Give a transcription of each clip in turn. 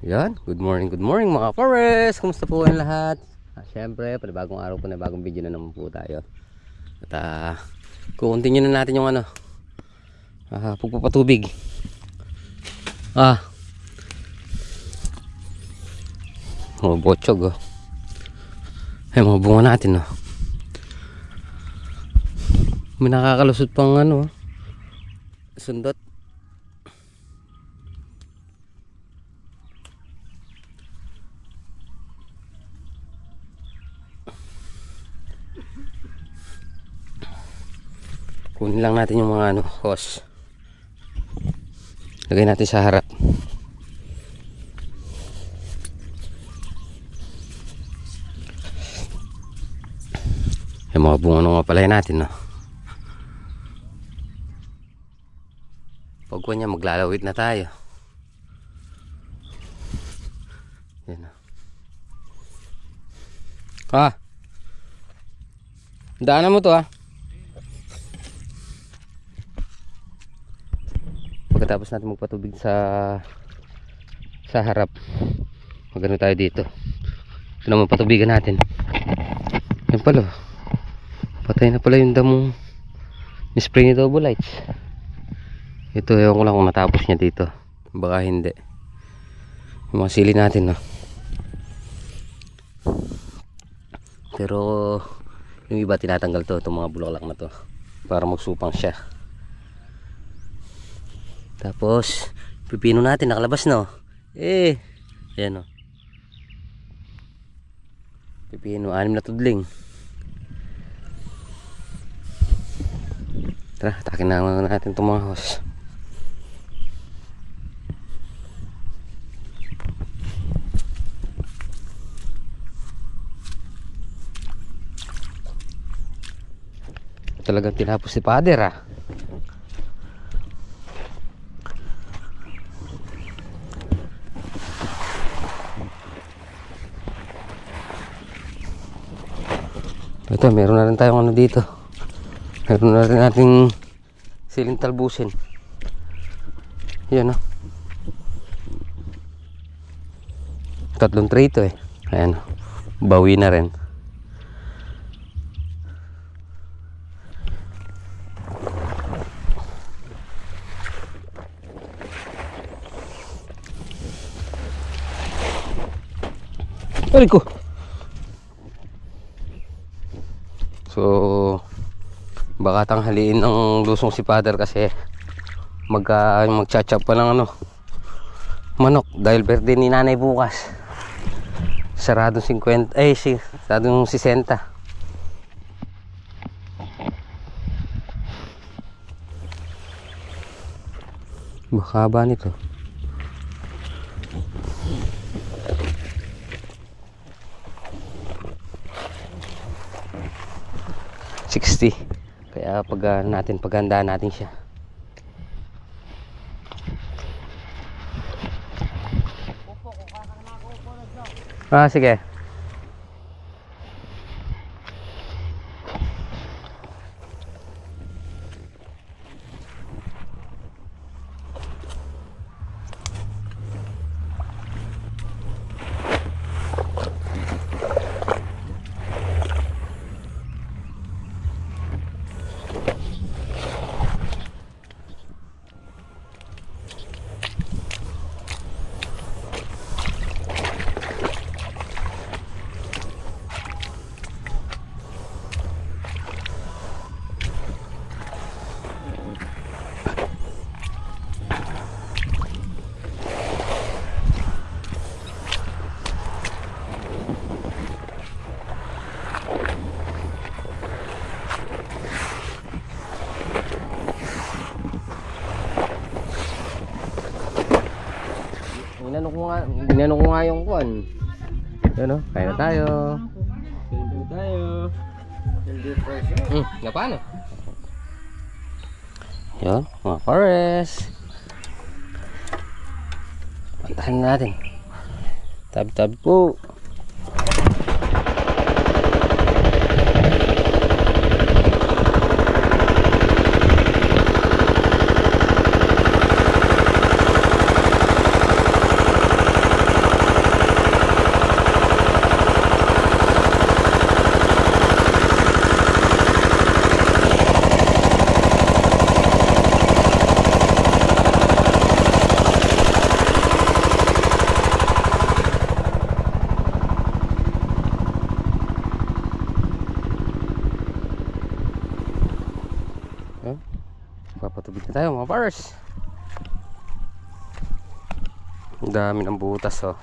Yan, good morning mga forest. Kumusta po kayong lahat? Siyempre, bagong araw po na bagong video na naman po tayo. At kukontinue na natin yung pagpapatubig. Mga botsog ay mga bunga natin may nakakalusot pang sundot. Kunin lang natin yung mga hose. Lagay natin sa harap. Yung mga bunga ng mapalay natin pagkuha niya maglalawit na tayo. Yan daanan mo to pagkatapos natin magpatubig sa harap, magano tayo dito. Ito naman patubigan natin. Yan pala, patay na pala yung damong ni-spray ni Double Lights. Ito, ewan ko lang kung natapos niya dito, baka hindi. Yung mga sili natin pero yung iba tinatanggal to, itong mga bulaklak na to para magsupang siya. Tapos pipino natin nakalabas ayan pipino, 6 na tudling. Tara, takin na natin itong mga hose. Talagang tinapos si Father Ito, meron na rin tayong dito. Meron na rin nating siling talbusin. Yan tatlong tray ito ayan, bawi na rin. Aray ko. So baka tanghaliin ng lusong si Father kasi magcha-chop pa ng manok dahil birthday ni nanay bukas. Saradong 50 saradong 60. Baka ba nito? Kaya paghandaan natin siya. Sige. Inano ko nga yung kuwan. Yan kaya na tayo. Na paano? Yan, mga forest. Pantahan natin. Tabi-tabi po. tayo mga pars. Ang dami ng butas oh.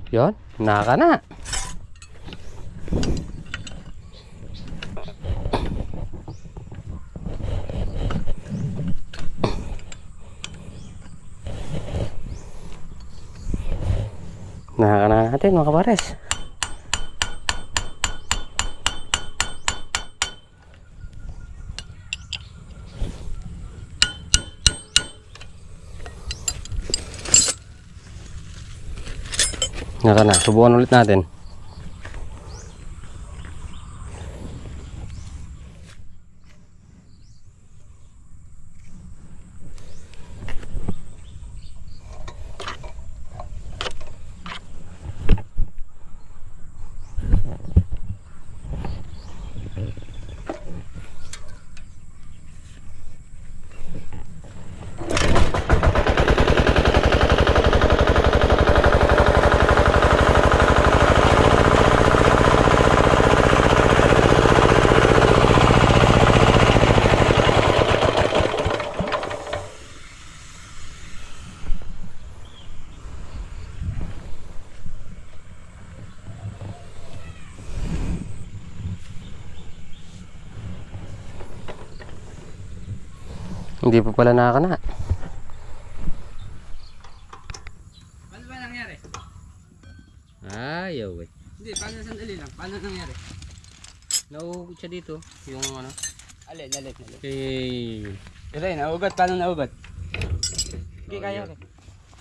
Yon, naka na. Naka na natin mga kapares. Naka na, subukan ulit natin. Hindi pa pala nakakana. Paano ba nangyari? Ayaw eh. Hindi, paano sandali lang? Paano nangyari? Nauugod siya dito. Yung ano. Alin. Eh. Ito naugat. Paano naugat? Okay, Oh, kaya yun. rin.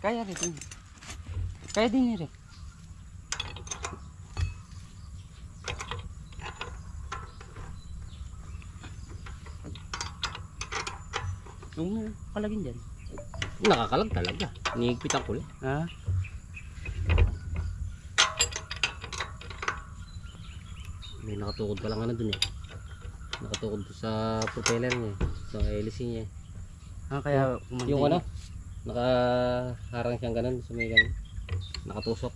Kaya rin. Kaya din rin. Yung kalagin dyan. Nakakalag talaga. Niigpitan ko lang. Ha? May nakatukod pa lang ano dun eh. Nakatukod sa propeller niya. Sa hélice niya. Ah, kaya Yung ano? Nakaharang siyang ganun. Sa may ganun. Nakatusok.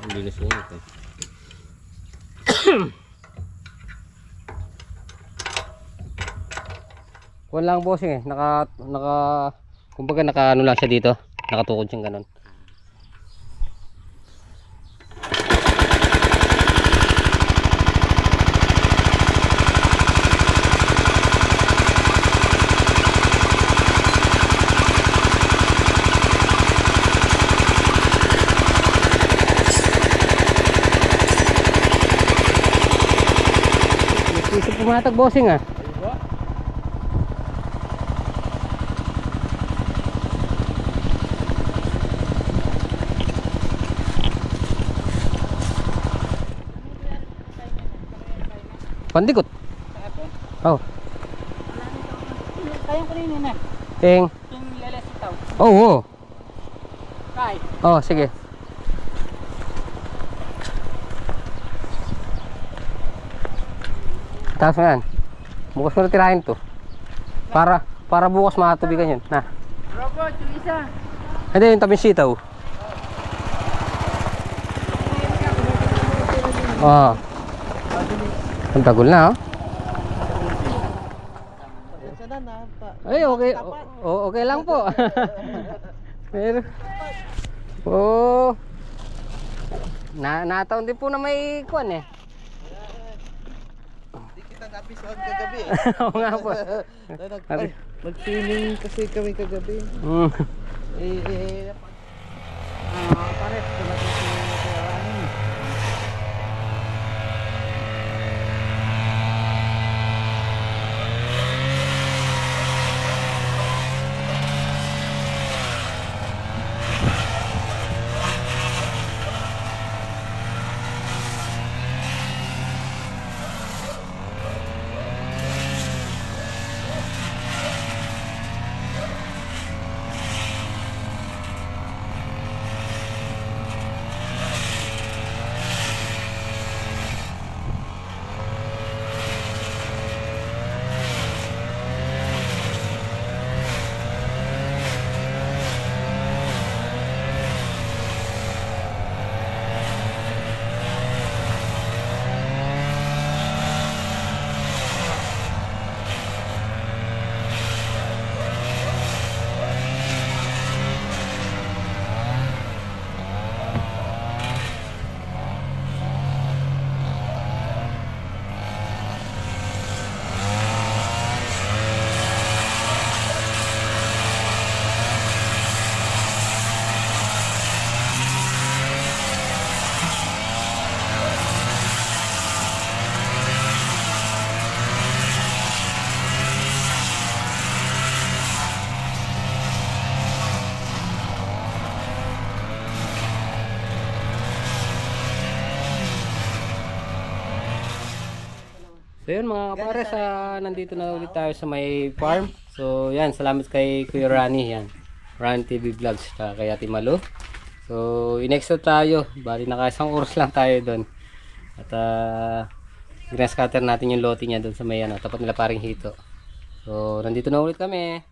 Ang linis mo ito. Kuwan lang bossing eh. Kumbaga naka ano lang siya dito. Nakatukod siyang ganun. Isip pumatag bossing ah. Pandikot. Oh. Kayang kanina na. Ting. Yung leles itaw. Oh, oh. Kay. Oh, sige. Tapos mo yan. Bukas mo na tirahin to. Para bukas makatubigan yun. Na. Robot, yung isa. Hindi, yung tabing sitaw. Oh. Ang tagol na, oh. Ay, okay. Okay lang po. Pero nataon din po na may kuwan eh. episode kagabi eh. Oo nga po. Ay, mag-swimming kasi kami kagabi. Mm. Pares ko na ito So yun mga kapares, nandito na ulit tayo sa may farm. So yan, salamat kay Kuya Rani, yan. Rani TV Vlogs, kay Ate Malu. So i-next na tayo, bali naka isang oras lang tayo doon. At grass-cutter natin yung lote niya doon sa may tapat nila paring hito. So nandito na ulit kami.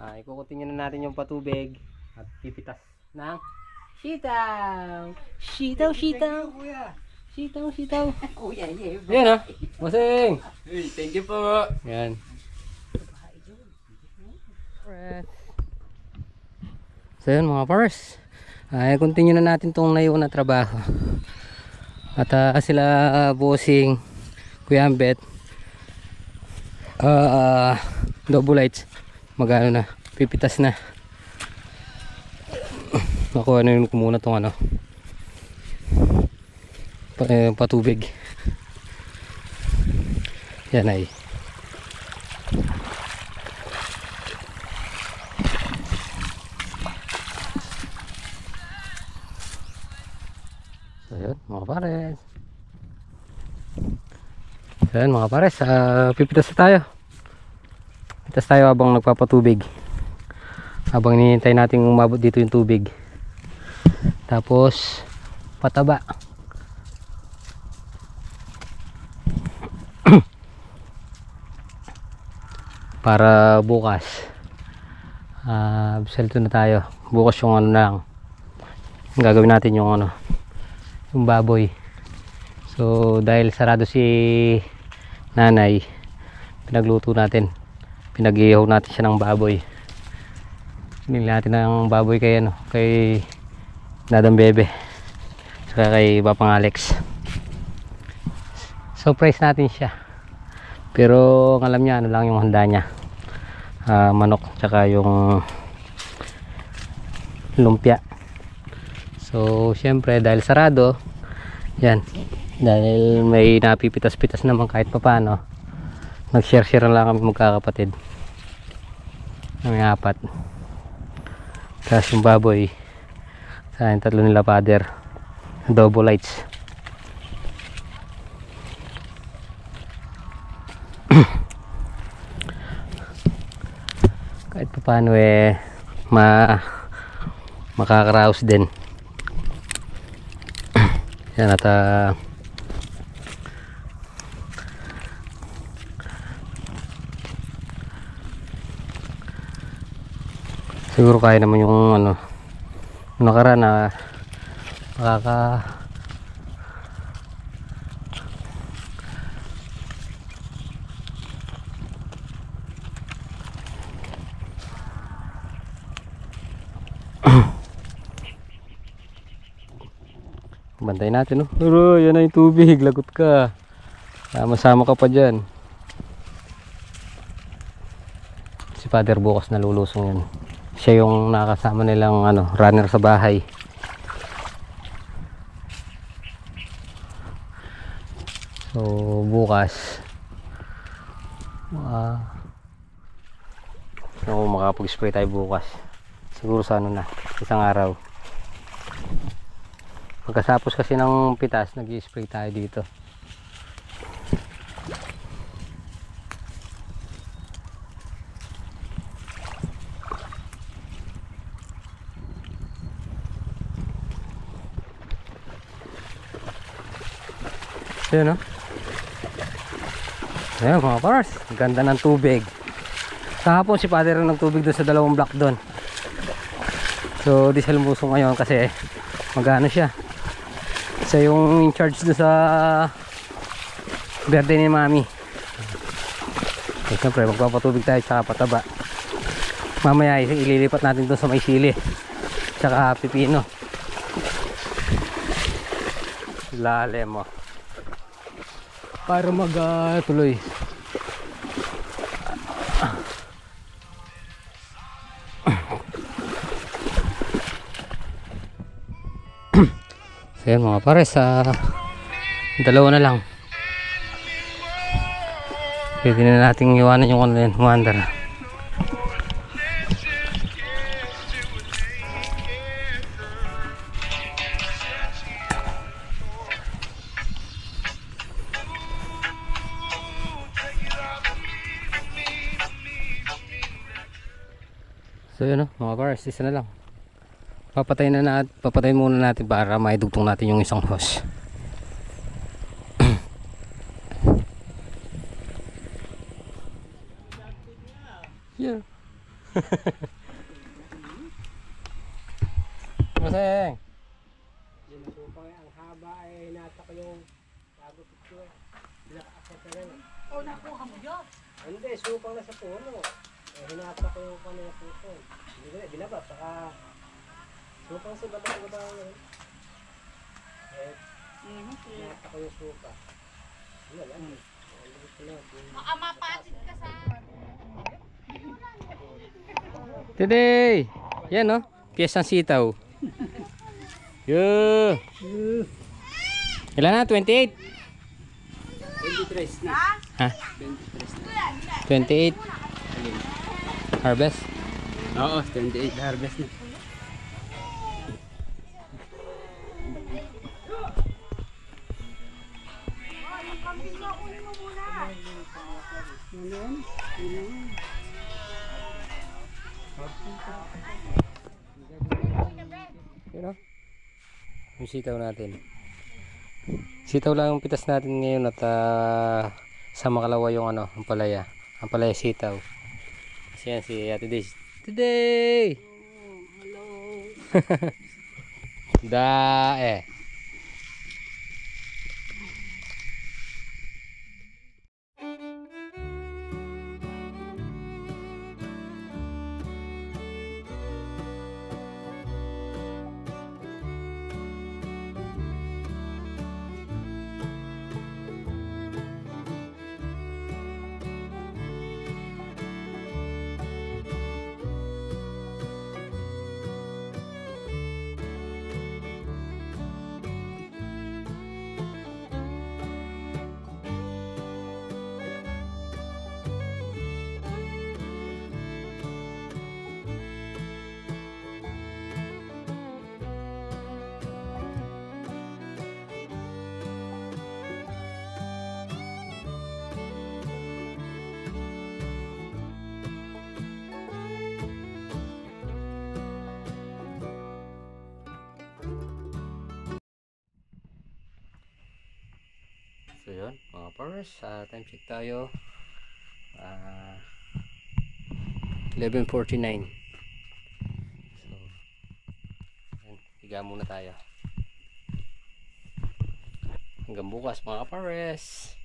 Ikukutin na natin yung patubig at pipitas ng sitaw. Sitaw. Sitaw. Kuya, Yan Masing. Hey, thank you po. Yan. So yun mga pars, continue na natin tong naiwan na trabaho. At sila bossing Kuya Ambet, double lights, magano na, pipitas na. Ako yun ko muna tong patubig. Yan ay. So yun mga pares. So yun mga pares, pipitas na tayo. Pipitas tayo habang nagpapatubig. Habang hinihintay natin umabot dito yung tubig. Tapos pataba. Para bukas salto na tayo. Bukas yung lang gagawin natin yung yung baboy. So dahil sarado si nanay, pinagluto natin, pinag-ihaw natin siya ng baboy. Binili natin ng baboy kay kay Dadang Bebe saka kay Bapang Alex. Surprise natin siya, pero ang alam niya lang yung handa niya, manok tsaka yung lumpia. So syempre dahil sarado yan, dahil may napipitas-pitas naman kahit papano, nag-share lang kami magkakapatid ng 4. Tapos yung baboy sa yung 3 nila father, double lights. Kahit paano makakaraos din. Yan at siguro kaya naman yung nakaraan na bantay natin Pero yan na yung tubig, lagot ka. Sama-sama ka pa dyan. Father bukas na lulusong yan. Siya yung nakasama nilang ano, runner sa bahay. So bukas so makapag-spray tayo bukas. Siguro sa ano na, isang araw. Pagkatapos kasi ng pitas, nag-i-spray tayo dito. Ayan, no? Ayan mga pars, ganda ng tubig. Kahapon si Father ng tubig doon sa dalawang block doon. So di siya lumusong ngayon kasi magano siya. Siya yung in charge doon sa birthday ni Mami. So siyempre magpapatubig tayo tsaka pataba. Mamaya ililipat natin doon sa may sili tsaka pipino. Lalim mo. Para tuloy. So yan mga pares, dalawa na lang. Pwede na nating iwanan yung ano yan, wander. So yun, mga pares, isa na lang. Papatayin muna natin para maidugtong natin yung isang hose. Yeah. Maseng. Ang haba ay nasa ko yung bago picture. Pinaka-akit na rin. Oh, nakuha mo yun? Hindi, supang na sa puno. Hinata ko yung kanina puso. Binaba, saka supang sa baba ngayon. Hinata ko yung supa. Wala lang. Mapasit ka sa... Today! Yan, no? Piyesang sitaw. Yo! Ilan na? 28? 23 na. Ha? 28? Harvest? Oo, 28 harvest na. Yun, no? Yung sitaw natin. Sitaw lang yung pitas natin ngayon at sa makalawa yung ano, ang palaya. Ang palaya sitaw. Kasi yan si Ate Days. Today! Hello. Dae. So yun, mga pars, time check tayo. 11:49. So, yan, higa muna tayo. Hanggang bukas mga pares.